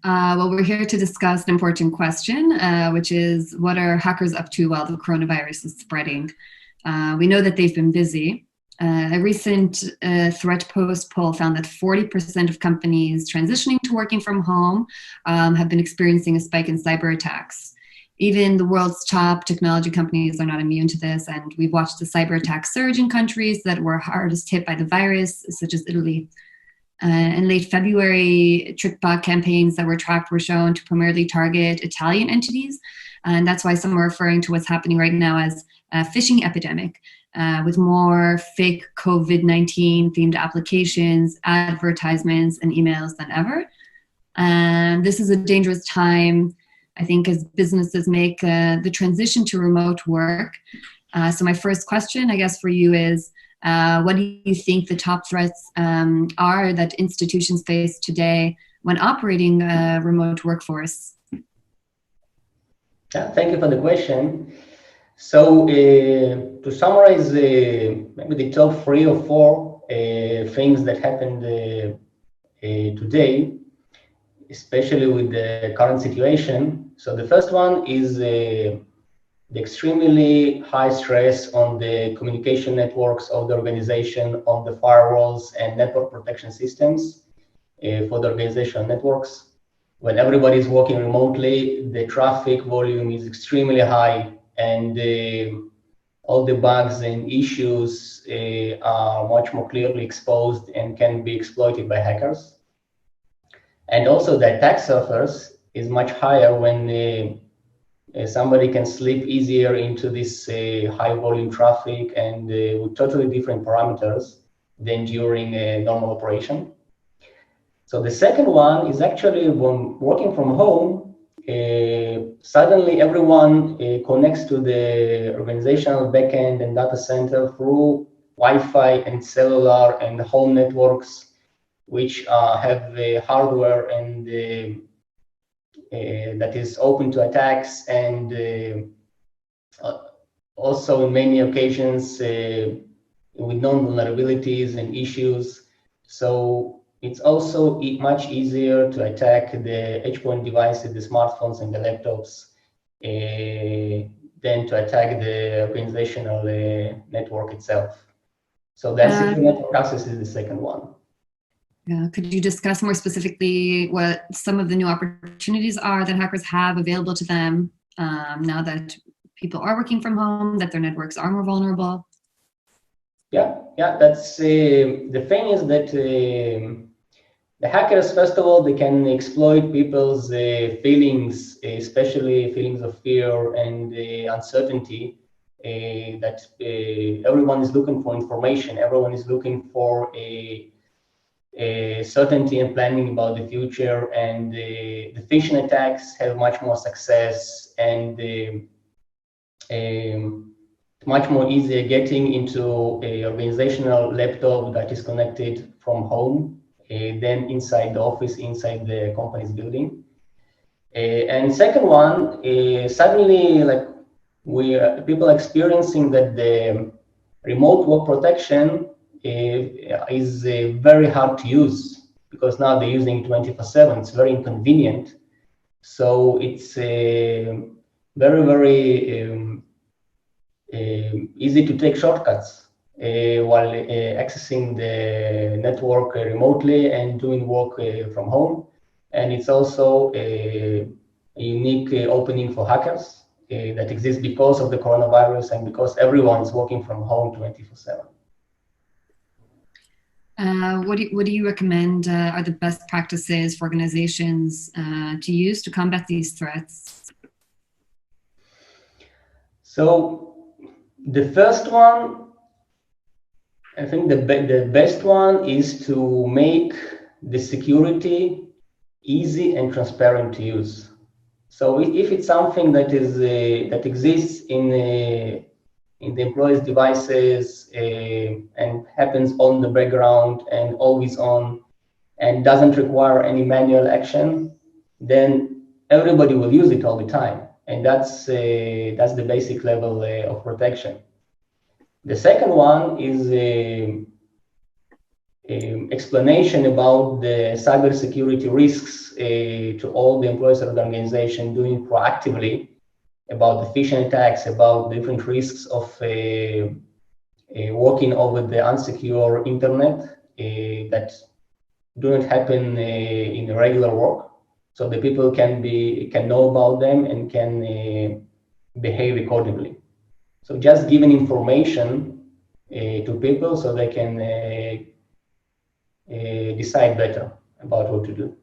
Well, we're here to discuss an important question, which is what are hackers up to while the coronavirus is spreading? We know that they've been busy. A recent Threat Post poll found that 40% of companies transitioning to working from home have been experiencing a spike in cyber attacks. Even the world's top technology companies are not immune to this, and we've watched the cyber attack surge in countries that were hardest hit by the virus, such as Italy. In late February, trick bot campaigns that were tracked were shown to primarily target Italian entities, and that's why some are referring to what's happening right now as a phishing epidemic, with more fake COVID-19 themed applications, advertisements, and emails than ever. And this is a dangerous time, I think, as businesses make the transition to remote work. So my first question, I guess, for you is, what do you think the top threats are that institutions face today when operating a remote workforce? Thank you for the question. So to summarize maybe the top 3 or 4 things that happened today, especially with the current situation. So the first one is the extremely high stress on the communication networks of the organization, on the firewalls and network protection systems for the organizational networks. When everybody is working remotely, the traffic volume is extremely high, and all the bugs and issues are much more clearly exposed and can be exploited by hackers. And also the attack surface is much higher when somebody can slip easier into this high volume traffic and with totally different parameters than during a normal operation. So the second one is actually when working from home, suddenly everyone connects to the organizational backend and data center through Wi-Fi and cellular and home networks, which have hardware and that is open to attacks, and also in many occasions with known vulnerabilities and issues. So it's also much easier to attack the endpoint devices, the smartphones and the laptops, than to attack the organizational network itself. So that's secure network access is the second one. Could you discuss more specifically what some of the new opportunities are that hackers have available to them now that people are working from home, that their networks are more vulnerable? Yeah, that's the thing is that the hackers, first of all, they can exploit people's feelings, especially feelings of fear and uncertainty, that everyone is looking for information, everyone is looking for a certainty and planning about the future, and the phishing attacks have much more success and much more easier getting into a organizational laptop that is connected from home than inside the office, inside the company's building. And second one, suddenly, like people are experiencing that the remote work protection is very hard to use, because now they're using 24/7. It's very inconvenient. So it's very, very easy to take shortcuts while accessing the network remotely and doing work from home. And it's also a unique opening for hackers that exists because of the coronavirus and because everyone is working from home 24/7. What do you recommend are the best practices for organizations to use to combat these threats? So the first one, I think the best one is to make the security easy and transparent to use. So if it's something that is that exists in the employee's devices and happens on the background and always on and doesn't require any manual action, then everybody will use it all the time. And that's the basic level of protection. The second one is explanation about the cybersecurity risks to all the employees of the organization, doing proactively about the phishing attacks, about different risks of working over the unsecure internet that do not happen in regular work. So the people can know about them and can behave accordingly. So just giving information to people so they can decide better about what to do.